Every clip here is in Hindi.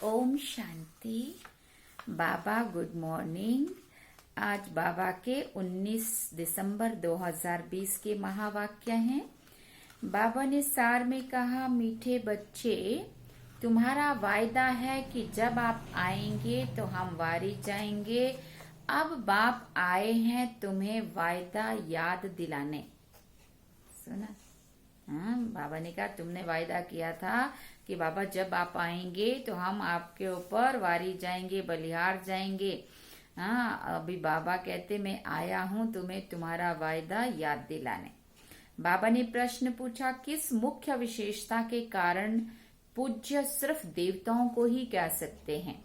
ओम शांति। बाबा गुड मॉर्निंग। आज बाबा के 19 दिसंबर 2020 के महावाक्य हैं। बाबा ने सार में कहा, मीठे बच्चे, तुम्हारा वायदा है कि जब आप आएंगे तो हम वारी जाएंगे। अब बाप आए हैं तुम्हें वायदा याद दिलाने। सुना? बाबा ने कहा तुमने वायदा किया था कि बाबा जब आप आएंगे तो हम आपके ऊपर वारी जाएंगे, बलिहार जाएंगे। अभी बाबा कहते मैं आया हूँ तुम्हें तुम्हारा वायदा याद दिलाने। बाबा ने प्रश्न पूछा, किस मुख्य विशेषता के कारण पूज्य सिर्फ देवताओं को ही कह सकते हैं?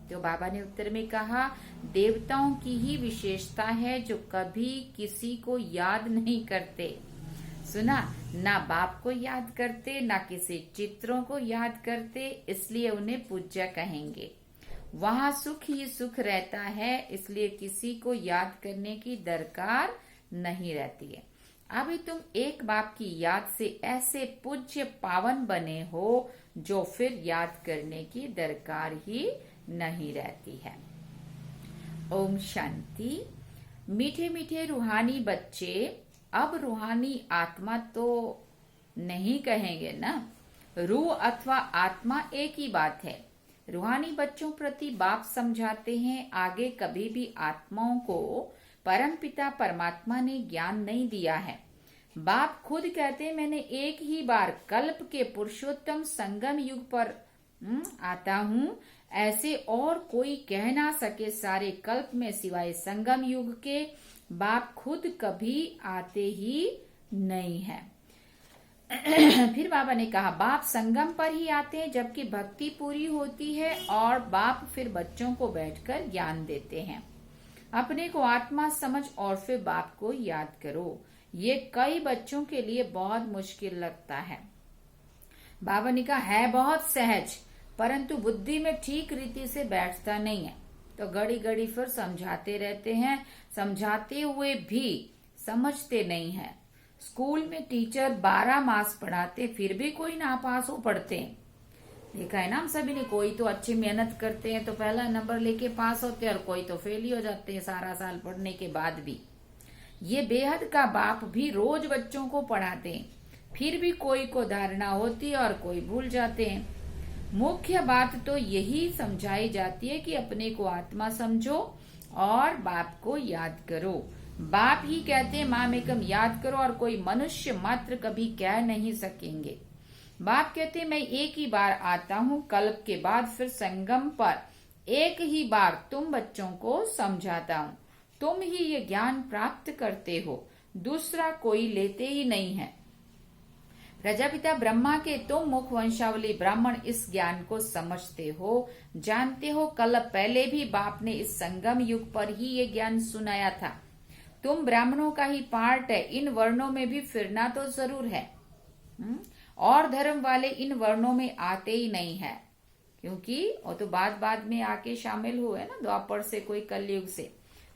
तो बाबा ने उत्तर में कहा, देवताओं की ही विशेषता है जो कभी किसी को याद नहीं करते। सुना? ना बाप को याद करते, ना किसी चित्रों को याद करते, इसलिए उन्हें पूज्य कहेंगे। वहाँ सुख ही सुख रहता है, इसलिए किसी को याद करने की दरकार नहीं रहती है। अभी तुम एक बाप की याद से ऐसे पूज्य पावन बने हो जो फिर याद करने की दरकार ही नहीं रहती है। ओम शांति। मीठे मीठे रूहानी बच्चे, अब रूहानी आत्मा तो नहीं कहेंगे ना, रूह अथवा आत्मा एक ही बात है। रूहानी बच्चों प्रति बाप समझाते हैं, आगे कभी भी आत्माओं को परमपिता परमात्मा ने ज्ञान नहीं दिया है। बाप खुद कहते हैं, मैंने एक ही बार कल्प के पुरुषोत्तम संगम युग पर आता हूँ, ऐसे और कोई कह ना सके सारे कल्प में सिवाय संगम युग के। बाप खुद कभी आते ही नहीं है। फिर बाबा ने कहा, बाप संगम पर ही आते हैं जबकि भक्ति पूरी होती है और बाप फिर बच्चों को बैठकर ज्ञान देते हैं। अपने को आत्मा समझ और फिर बाप को याद करो। ये कई बच्चों के लिए बहुत मुश्किल लगता है। बाबा ने कहा, है बहुत सहज, परंतु बुद्धि में ठीक रीति से बैठता नहीं है। तो घड़ी घड़ी फिर समझाते रहते हैं, समझाते हुए भी समझते नहीं है। स्कूल में टीचर 12 मास पढ़ाते फिर भी कोई नापास हो पढ़ते हैं। देखा है ना हम सभी ने, कोई तो अच्छी मेहनत करते हैं तो पहला नंबर लेके पास होते हैं और कोई तो फेल ही हो जाते हैं सारा साल पढ़ने के बाद भी। ये बेहद का बाप भी रोज बच्चों को पढ़ाते हैं, फिर भी कोई को धारणा होती है और कोई भूल जाते हैं। मुख्य बात तो यही समझाई जाती है कि अपने को आत्मा समझो और बाप को याद करो। बाप ही कहते हैं मामेकम याद करो, और कोई मनुष्य मात्र कभी कह नहीं सकेंगे। बाप कहते हैं मैं एक ही बार आता हूँ, कल्प के बाद फिर संगम पर एक ही बार तुम बच्चों को समझाता हूँ। तुम ही ये ज्ञान प्राप्त करते हो, दूसरा कोई लेते ही नहीं है। प्रजापिता ब्रह्मा के तुम मुख वंशावली ब्राह्मण इस ज्ञान को समझते हो, जानते हो। कल पहले भी बाप ने इस संगम युग पर ही ये ज्ञान सुनाया था। तुम ब्राह्मणों का ही पार्ट है, इन वर्णों में भी फिरना तो जरूर है। और धर्म वाले इन वर्णों में आते ही नहीं है, क्योंकि वो तो बाद में आके शामिल हुए ना, द्वापर से कोई कलयुग से।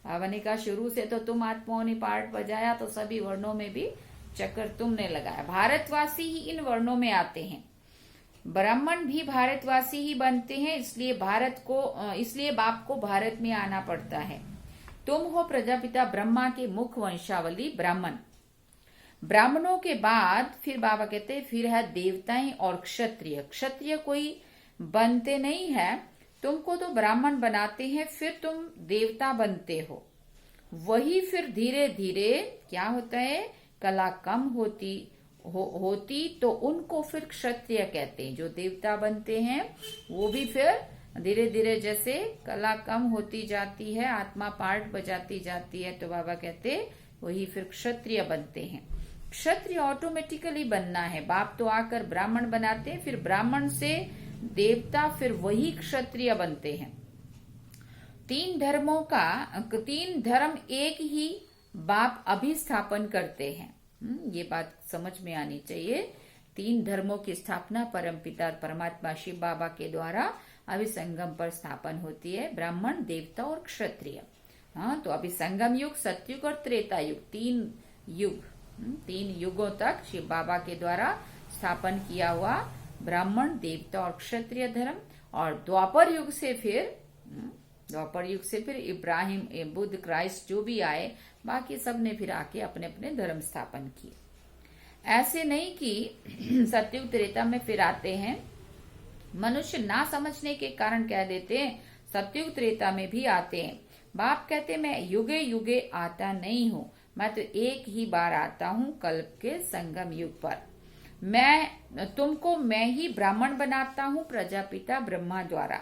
बाबा ने कहा शुरू से तो तुम आत्माओं ने पार्ट बजाया, तो सभी वर्णों में भी चक्कर तुमने लगाया। भारतवासी ही इन वर्णों में आते हैं, ब्राह्मण भी भारतवासी ही बनते हैं, इसलिए बाप को भारत में आना पड़ता है। तुम हो प्रजापिता ब्रह्मा के मुख वंशावली ब्राह्मण। ब्राह्मणों के बाद फिर बाबा कहते हैं फिर है देवताएं और क्षत्रिय। क्षत्रिय कोई बनते नहीं है, तुमको तो ब्राह्मण बनाते हैं, फिर तुम देवता बनते हो। वही फिर धीरे धीरे क्या होता है, कला कम होती तो उनको फिर क्षत्रिय कहते हैं। जो देवता बनते हैं वो भी फिर धीरे धीरे जैसे कला कम होती जाती है, आत्मा पार्ट बजाती जाती है, तो बाबा कहते वही फिर क्षत्रिय बनते हैं। क्षत्रिय ऑटोमेटिकली बनना है। बाप तो आकर ब्राह्मण बनाते हैं, फिर ब्राह्मण से देवता, फिर वही क्षत्रिय बनते हैं। तीन धर्म एक ही बाप अभिस्थापन करते हैं। ये बात समझ में आनी चाहिए। 3 धर्मों की स्थापना परमपिता परमात्मा शिव बाबा के द्वारा अभी संगम पर स्थापन होती है, ब्राह्मण, देवता और क्षत्रिय। तो अभी संगम युग, सतयुग और त्रेता युग, 3 युगों तक शिव बाबा के द्वारा स्थापन किया हुआ ब्राह्मण, देवता और क्षत्रिय धर्म। और द्वापर युग से फिर इब्राहिम, बुद्ध, क्राइस्ट जो भी आए, बाकी सब ने फिर आके अपने अपने धर्म स्थापन किए। ऐसे नहीं कि सतयुग त्रेता में फिर आते हैं। मनुष्य ना समझने के कारण कह देते हैं सतयुग त्रेता में भी आते हैं। बाप कहते मैं युगे युगे आता नहीं हूँ, मैं तो एक ही बार आता हूँ कल्प के संगम युग पर। मैं ही ब्राह्मण बनाता हूँ प्रजापिता ब्रह्मा द्वारा।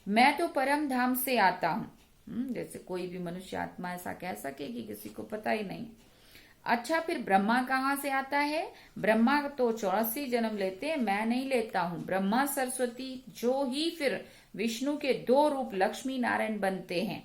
मैं तो परम धाम से आता हूँ। जैसे कोई भी मनुष्य आत्मा ऐसा कह सके कि किसी को पता ही नहीं। अच्छा, फिर ब्रह्मा कहाँ से आता है? ब्रह्मा तो 84 जन्म लेते हैं, मैं नहीं लेता हूँ। ब्रह्मा सरस्वती जो ही फिर विष्णु के 2 रूप लक्ष्मी नारायण बनते हैं,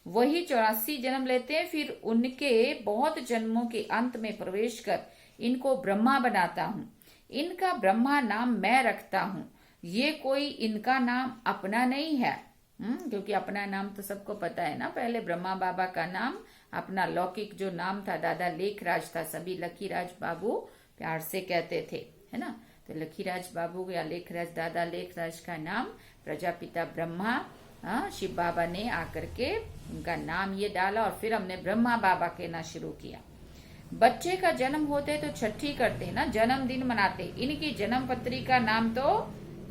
वही 84 जन्म लेते हैं। फिर उनके बहुत जन्मों के अंत में प्रवेश कर इनको ब्रह्मा बनाता हूँ। इनका ब्रह्मा नाम मैं रखता हूँ। ये कोई इनका नाम अपना नहीं है, क्योंकि अपना नाम तो सबको पता है ना। पहले ब्रह्मा बाबा का नाम अपना लौकिक जो नाम था दादा लेखराज था, सभी लकीराज बाबू प्यार से कहते थे, है ना। तो लकीराज बाबू या लेखराज, दादा लेखराज का नाम प्रजापिता ब्रह्मा, शिव बाबा ने आकर के उनका नाम ये डाला और फिर हमने ब्रह्मा बाबा कहना शुरू किया। बच्चे का जन्म होते तो छठी करते ना, जन्मदिन मनाते। इनकी जन्म पत्री का नाम तो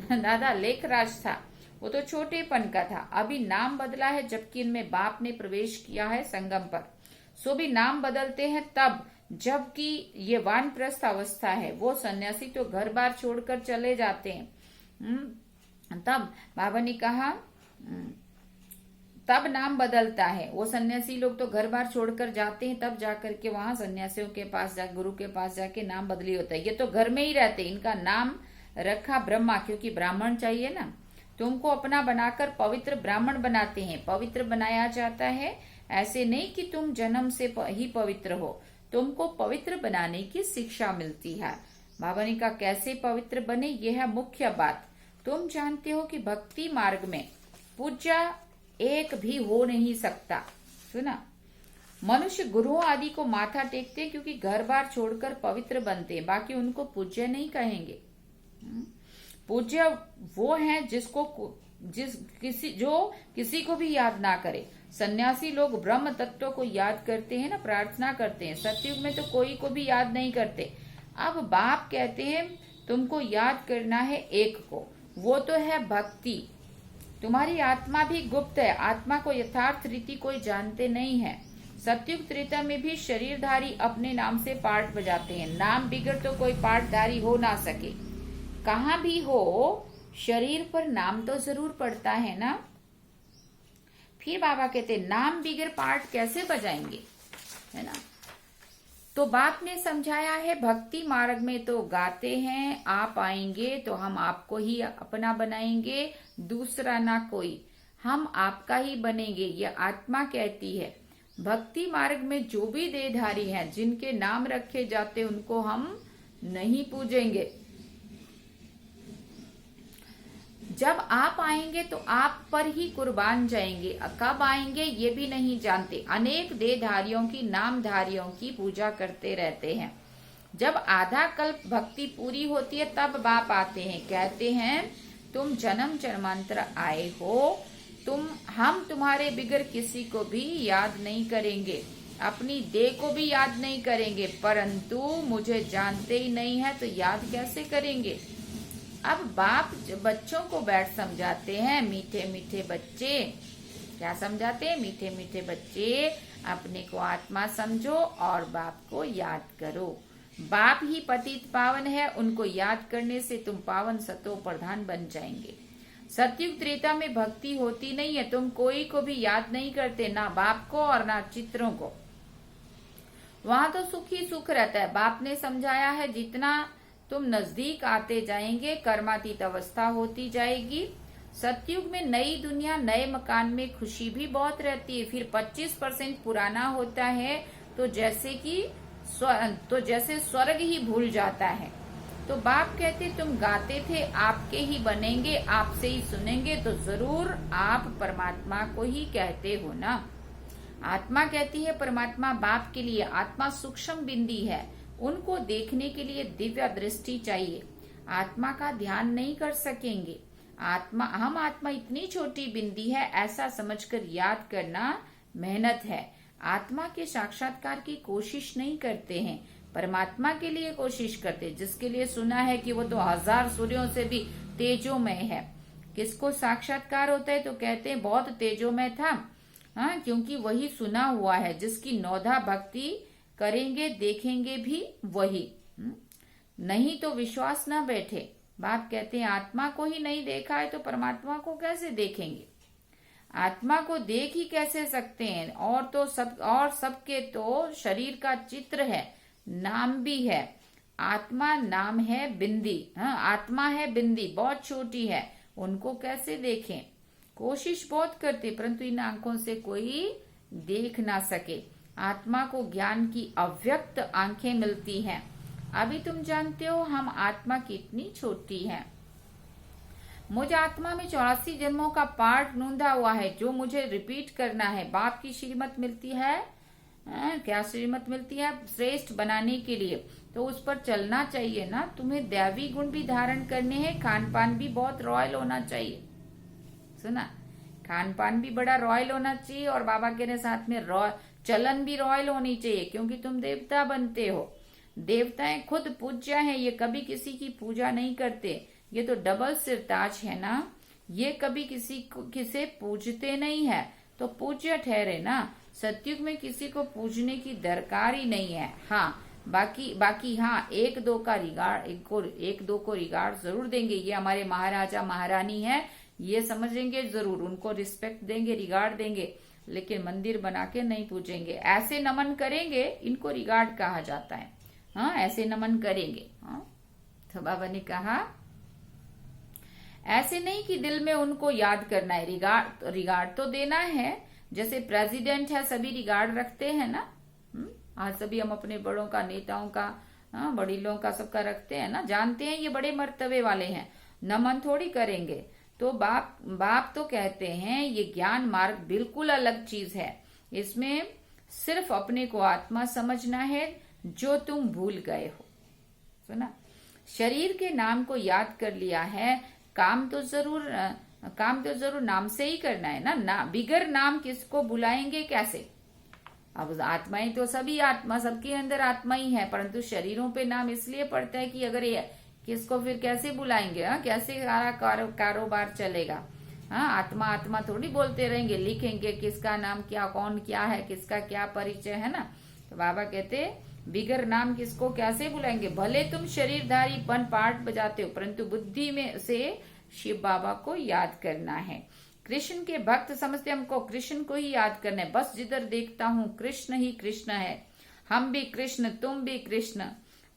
दादा लेखराज था, वो तो छोटेपन का था। अभी नाम बदला है जबकि इनमें बाप ने प्रवेश किया है संगम पर। सो भी नाम बदलते हैं तब जबकि ये वानप्रस्थ अवस्था है। वो सन्यासी तो घर बार छोड़कर चले जाते हैं। तब बाबा ने कहा तब नाम बदलता है। वो सन्यासी लोग तो घर बार छोड़कर जाते हैं, तब जाकर के वहां सन्यासियों के पास गुरु के पास जाके नाम बदली होता है। ये तो घर में ही रहते, इनका नाम रखा ब्रह्मा, क्योंकि ब्राह्मण चाहिए ना। तुमको अपना बनाकर पवित्र ब्राह्मण बनाते हैं। पवित्र बनाया जाता है, ऐसे नहीं कि तुम जन्म से ही पवित्र हो, तुमको पवित्र बनाने की शिक्षा मिलती है। बाबा ने कहा कैसे पवित्र बने, यह है मुख्य बात। तुम जानते हो कि भक्ति मार्ग में पूजा एक भी हो नहीं सकता। सुना, मनुष्य गुरुओं आदि को माथा टेकते क्योंकि घर बार छोड़कर पवित्र बनते हैं, बाकी उनको पूज्य नहीं कहेंगे। पूज्य वो है जो किसी को भी याद ना करे। सन्यासी लोग ब्रह्म तत्व को याद करते हैं ना, प्रार्थना करते हैं। सतयुग में तो कोई को भी याद नहीं करते। अब बाप कहते हैं तुमको याद करना है एक को, वो तो है भक्ति। तुम्हारी आत्मा भी गुप्त है, आत्मा को यथार्थ रीति कोई जानते नहीं है। सतयुग त्रेता में भी शरीरधारी अपने नाम से पाठ बजाते हैं। नाम बिगड़ तो कोई पाठधारी हो ना सके। कहाँ भी हो शरीर पर नाम तो जरूर पड़ता है ना। फिर बाबा कहते नाम बिगड़ पाठ कैसे बजाएंगे, है ना। तो बाप ने समझाया है भक्ति मार्ग में तो गाते हैं, आप आएंगे तो हम आपको ही अपना बनाएंगे, दूसरा ना कोई, हम आपका ही बनेंगे, ये आत्मा कहती है। भक्ति मार्ग में जो भी देहधारी हैं, जिनके नाम रखे जाते उनको हम नहीं पूजेंगे। जब आप आएंगे तो आप पर ही कुर्बान जाएंगे। कब आएंगे ये भी नहीं जानते। अनेक देहधारियों की, नामधारियों की पूजा करते रहते हैं। जब आधा कल्प भक्ति पूरी होती है तब बाप आते हैं, कहते हैं तुम जन्म जन्मांतर आए हो, हम तुम्हारे बिगर किसी को भी याद नहीं करेंगे, अपनी देह को भी याद नहीं करेंगे, परंतु मुझे जानते ही नहीं है तो याद कैसे करेंगे। अब बाप बच्चों को बैठ समझाते हैं, मीठे मीठे बच्चे, क्या समझाते हैं, मीठे मीठे बच्चे, अपने को आत्मा समझो और बाप को याद करो। बाप ही पतित पावन है, उनको याद करने से तुम पावन सतो प्रधान बन जाएंगे। सतयुग त्रेता में भक्ति होती नहीं है, तुम कोई को भी याद नहीं करते, ना बाप को और ना चित्रों को। वहां तो सुख ही सुख रहता है। बाप ने समझाया है जितना तुम नजदीक आते जाएंगे कर्मातीत अवस्था होती जाएगी। सतयुग में नई दुनिया, नए मकान में खुशी भी बहुत रहती है। फिर 25% पुराना होता है तो जैसे स्वर्ग ही भूल जाता है। तो बाप कहते तुम गाते थे आपके ही बनेंगे, आपसे ही सुनेंगे, तो जरूर आप परमात्मा को ही कहते हो ना। आत्मा कहती है परमात्मा बाप के लिए। आत्मा सूक्ष्म बिंदी है, उनको देखने के लिए दिव्य दृष्टि चाहिए। आत्मा का ध्यान नहीं कर सकेंगे। हम आत्मा इतनी छोटी बिंदी है ऐसा समझकर याद करना मेहनत है। आत्मा के साक्षात्कार की कोशिश नहीं करते हैं, परमात्मा के लिए कोशिश करते, जिसके लिए सुना है कि वो तो 1000 सूर्यों से भी तेजोमय है। किसको साक्षात्कार होता है तो कहते हैं बहुत तेजोमय था। हाँ, क्योंकि वही सुना हुआ है, जिसकी नौधा भक्ति करेंगे देखेंगे भी वही। नहीं तो विश्वास न बैठे। बाप कहते हैं आत्मा को ही नहीं देखा है तो परमात्मा को कैसे देखेंगे? आत्मा को देख ही कैसे सकते हैं? और सबके तो शरीर का चित्र है, नाम भी है। आत्मा नाम है बिंदी। हाँ, आत्मा है बिंदी, बहुत छोटी है, उनको कैसे देखें? कोशिश बहुत करते परंतु इन आंखों से कोई देख ना सके। आत्मा को ज्ञान की अव्यक्त आंखें मिलती हैं। अभी तुम जानते हो हम आत्मा कितनी छोटी है। मुझ आत्मा में 84 जन्मों का पाठ नूंदा हुआ है जो मुझे रिपीट करना है। बाप की श्रीमत मिलती है। क्या श्रीमत मिलती है? श्रेष्ठ बनाने के लिए, तो उस पर चलना चाहिए ना। तुम्हें दैवी गुण भी धारण करने हैं, खान पान भी बहुत रॉयल होना चाहिए। सुना, खान पान भी बड़ा रॉयल होना चाहिए और बाबा के साथ में चलन भी रॉयल होनी चाहिए, क्योंकि तुम देवता बनते हो। देवताएं खुद पूज्य हैं, ये कभी किसी की पूजा नहीं करते। ये तो डबल सिरताज है ना, ये कभी किसे पूजते नहीं है तो पूज्य ठहरे ना। सतयुग में किसी को पूजने की दरकार ही नहीं है। हाँ, बाकी हाँ, एक दो को रिगार्ड जरूर देंगे। ये हमारे महाराजा महारानी है, ये समझेंगे जरूर, उनको रिस्पेक्ट देंगे, रिगार्ड देंगे, लेकिन मंदिर बना के नहीं पूजेंगे। ऐसे नमन करेंगे, इनको रिगार्ड कहा जाता है। हाँ, ऐसे नमन करेंगे। हाँ, तो बाबा ने कहा ऐसे नहीं कि दिल में उनको याद करना है। रिगार्ड तो देना है, जैसे प्रेसिडेंट है सभी रिगार्ड रखते हैं ना। आज सभी हम अपने बड़ों का, नेताओं का, बड़ीलों का, सबका रखते हैं ना, जानते हैं ये बड़े मर्तबे वाले हैं, नमन थोड़ी करेंगे। तो बाप तो कहते हैं ये ज्ञान मार्ग बिल्कुल अलग चीज है। इसमें सिर्फ अपने को आत्मा समझना है जो तुम भूल गए हो। सुना, शरीर के नाम को याद कर लिया है, काम तो जरूर नाम से ही करना है ना। बिगर नाम किसको बुलाएंगे कैसे? अब आत्माएं तो सभी आत्मा, सबके अंदर आत्मा ही है, परंतु शरीरों पे नाम इसलिए पड़ता है कि अगर ये किसको फिर कैसे बुलाएंगे? कैसे सारा कारोबार चलेगा? हाँ, आत्मा थोड़ी बोलते रहेंगे, लिखेंगे किसका नाम क्या, कौन क्या है, किसका क्या परिचय है ना। तो बाबा कहते बिगर नाम किसको कैसे बुलाएंगे? भले तुम शरीरधारी बन पाठ बजाते हो, परंतु बुद्धि में से शिव बाबा को याद करना है। कृष्ण के भक्त समझते हमको कृष्ण को ही याद करना है। बस जिधर देखता हूँ कृष्ण ही कृष्ण है, हम भी कृष्ण, तुम भी कृष्ण।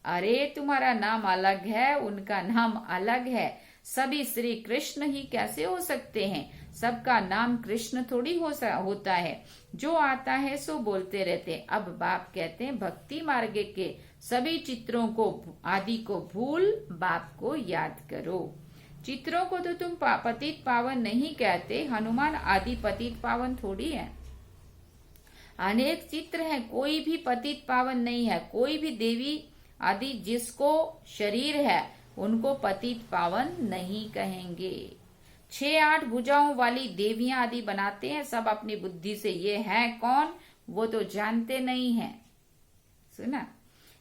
अरे तुम्हारा नाम अलग है, उनका नाम अलग है, सभी श्री कृष्ण ही कैसे हो सकते हैं? सबका नाम कृष्ण थोड़ी होता है, जो आता है सो बोलते रहते हैं। अब बाप कहते हैं भक्ति मार्ग के सभी चित्रों को, आदि को भूल बाप को याद करो। चित्रों को तो तुम पतित पावन नहीं कहते, हनुमान आदि पतित पावन थोड़ी है। अनेक चित्र हैं, कोई भी पतित पावन नहीं है। कोई भी देवी आदि जिसको शरीर है उनको पतित पावन नहीं कहेंगे। 6-8 भुजाओं वाली देवियां आदि बनाते हैं सब अपनी बुद्धि से। ये है कौन? वो तो जानते नहीं है। सुना,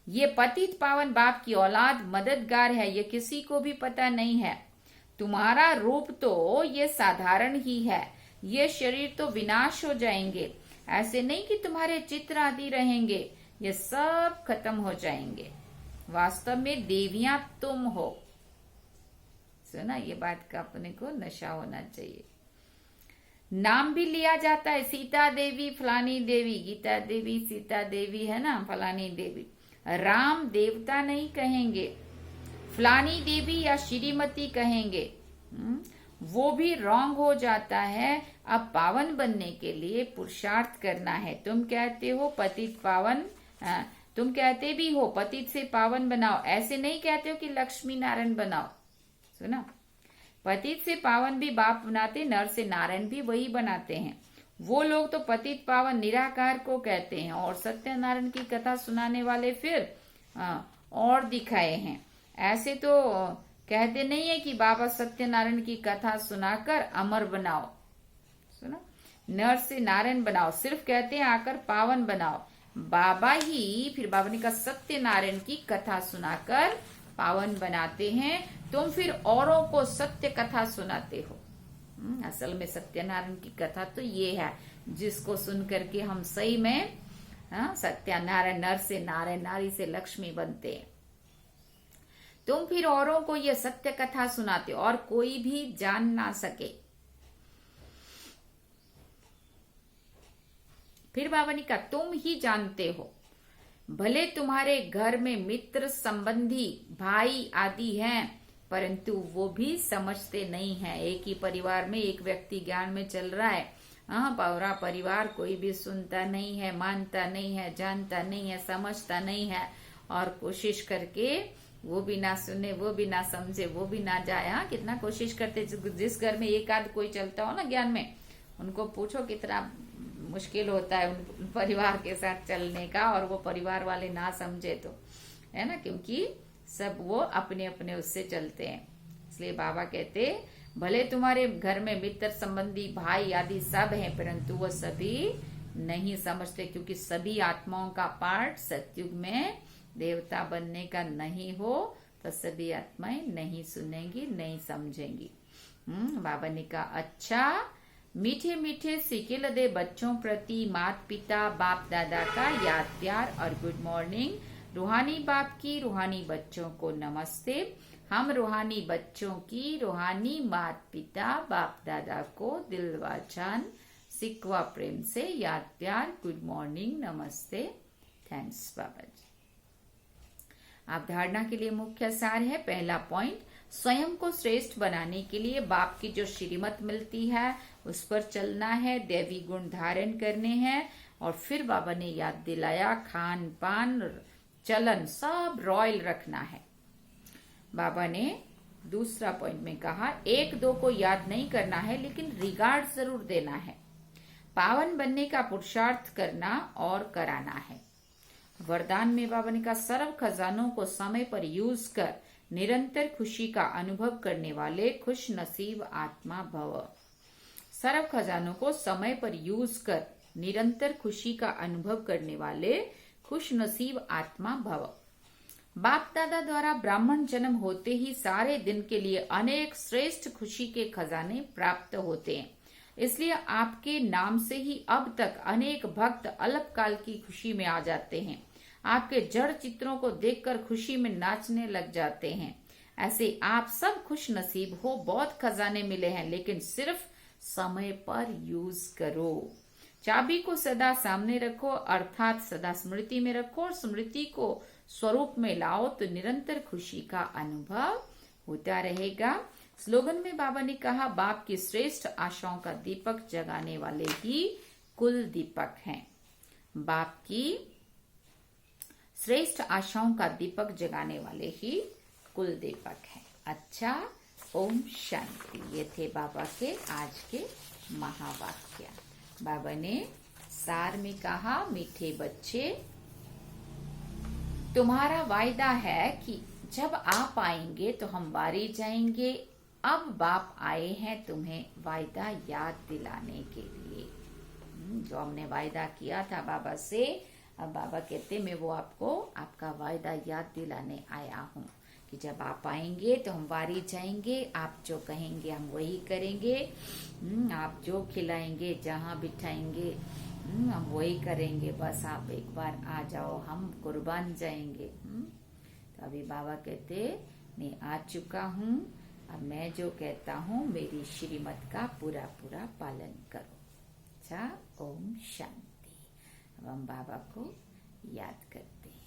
ये पतित पावन बाप की औलाद मददगार है, ये किसी को भी पता नहीं है। तुम्हारा रूप तो ये साधारण ही है, ये शरीर तो विनाश हो जाएंगे। ऐसे नहीं कि तुम्हारे चित्र आदि रहेंगे, ये सब खत्म हो जाएंगे। वास्तव में देवियां तुम हो। सुना, ये बात का अपने को नशा होना चाहिए। नाम भी लिया जाता है, सीता देवी, फलानी देवी, गीता देवी, सीता देवी है ना, फलानी देवी। राम देवता नहीं कहेंगे, फलानी देवी या श्रीमती कहेंगे। वो भी रॉन्ग हो जाता है। अब पावन बनने के लिए पुरुषार्थ करना है। तुम कहते हो पतित पावन, तुम कहते भी हो पतित से पावन बनाओ, ऐसे नहीं कहते हो कि लक्ष्मी नारायण बनाओ। सुना, पतित से पावन भी बाप बनाते, नर से नारायण भी वही बनाते हैं। वो लोग तो पतित पावन निराकार को कहते हैं और सत्यनारायण की कथा सुनाने वाले फिर और दिखाए हैं। ऐसे तो कहते नहीं है कि बाबा सत्यनारायण की कथा सुनाकर अमर बनाओ, सुना, नर से नारायण बनाओ, सिर्फ कहते हैं आकर पावन बनाओ। बाबा ही, फिर बाबा ने कहा सत्यनारायण की कथा सुनाकर पावन बनाते हैं, तुम फिर औरों को सत्य कथा सुनाते हो। असल में सत्यनारायण की कथा तो ये है जिसको सुन करके हम सही में सत्यनारायण, नर से नारायण, नारी से लक्ष्मी बनते हैं। तुम फिर औरों को ये सत्य कथा सुनाते हो और कोई भी जान ना सके। फिर बाबा ने कहा तुम ही जानते हो, भले तुम्हारे घर में मित्र संबंधी भाई आदि हैं, परंतु वो भी समझते नहीं है। एक ही परिवार में एक व्यक्ति ज्ञान में चल रहा है, पूरा परिवार कोई भी सुनता नहीं है, मानता नहीं है, जानता नहीं है, समझता नहीं है, और कोशिश करके वो भी ना सुने, वो भी ना समझे, वो भी ना जाए। कितना कोशिश करते। जिस घर में एक आध कोई चलता हो ना ज्ञान में, उनको पूछो कितना मुश्किल होता है उन परिवार के साथ चलने का, और वो परिवार वाले ना समझे तो, है ना, क्योंकि सब वो अपने अपने उससे चलते हैं। इसलिए बाबा कहते भले तुम्हारे घर में मित्र संबंधी भाई आदि सब हैं, परंतु वो सभी नहीं समझते, क्योंकि सभी आत्माओं का पार्ट सतयुग में देवता बनने का नहीं हो, तो सभी आत्माएं नहीं सुनेंगी, नहीं समझेंगी। बाबा ने कहा अच्छा, मीठे मीठे सिकिल दे बच्चों प्रति माता पिता बाप दादा का याद प्यार और गुड मॉर्निंग। रूहानी बाप की रूहानी बच्चों को नमस्ते। हम रूहानी बच्चों की रूहानी माता पिता बाप दादा को दिल वाचान सिकवा प्रेम से याद प्यार, गुड मॉर्निंग, नमस्ते, थैंक्स बाबा जी। आप धारणा के लिए मुख्य सार है। पहला पॉइंट, स्वयं को श्रेष्ठ बनाने के लिए बाप की जो श्रीमत मिलती है उस पर चलना है, दैवी गुण धारण करने हैं। और फिर बाबा ने याद दिलाया खान पान चलन सब रॉयल रखना है। बाबा ने दूसरा पॉइंट में कहा एक दो को याद नहीं करना है, लेकिन रिगार्ड जरूर देना है। पावन बनने का पुरुषार्थ करना और कराना है। वरदान में बाबा ने कहा सर्व खजानों को समय पर यूज कर निरंतर खुशी का अनुभव करने वाले खुश नसीब आत्मा भव। सर्व खजानों को समय पर यूज कर निरंतर खुशी का अनुभव करने वाले खुश नसीब आत्मा भव। बाप दादा द्वारा ब्राह्मण जन्म होते ही सारे दिन के लिए अनेक श्रेष्ठ खुशी के खजाने प्राप्त होते हैं। इसलिए आपके नाम से ही अब तक अनेक भक्त अल्पकाल की खुशी में आ जाते हैं। आपके जड़ चित्रों को देखकर खुशी में नाचने लग जाते हैं। ऐसे आप सब खुश नसीब हो। बहुत खजाने मिले हैं, लेकिन सिर्फ समय पर यूज करो। चाबी को सदा सामने रखो, अर्थात सदा स्मृति में रखो, और स्मृति को स्वरूप में लाओ तो निरंतर खुशी का अनुभव होता रहेगा। स्लोगन में बाबा ने कहा बाप की श्रेष्ठ आशाओं का दीपक जगाने वाले ही कुल दीपक हैं। बाप की श्रेष्ठ आशाओं का दीपक जगाने वाले ही कुल दीपक हैं। अच्छा, ओम शांति। ये थे बाबा के आज के महावाक्य। बाबा ने सार में कहा मीठे बच्चे, तुम्हारा वायदा है कि जब आप आएंगे तो हम वारी जाएंगे। अब बाप आए हैं तुम्हें वायदा याद दिलाने के लिए। जो हमने वायदा किया था बाबा से, अब बाबा कहते मैं वो आपको आपका वायदा याद दिलाने आया हूँ कि जब आप आएंगे तो हम वारी जाएंगे। आप जो कहेंगे हम वही करेंगे। आप जो खिलाएंगे, जहाँ बिठाएंगे, हम वही करेंगे। बस आप एक बार आ जाओ, हम कुर्बान जाएंगे। तो अभी बाबा कहते मैं आ चुका हूँ, अब मैं जो कहता हूँ मेरी श्रीमत का पूरा पूरा पालन करो। अच्छा, ओम शांति। अब हम बाबा को याद करते हैं।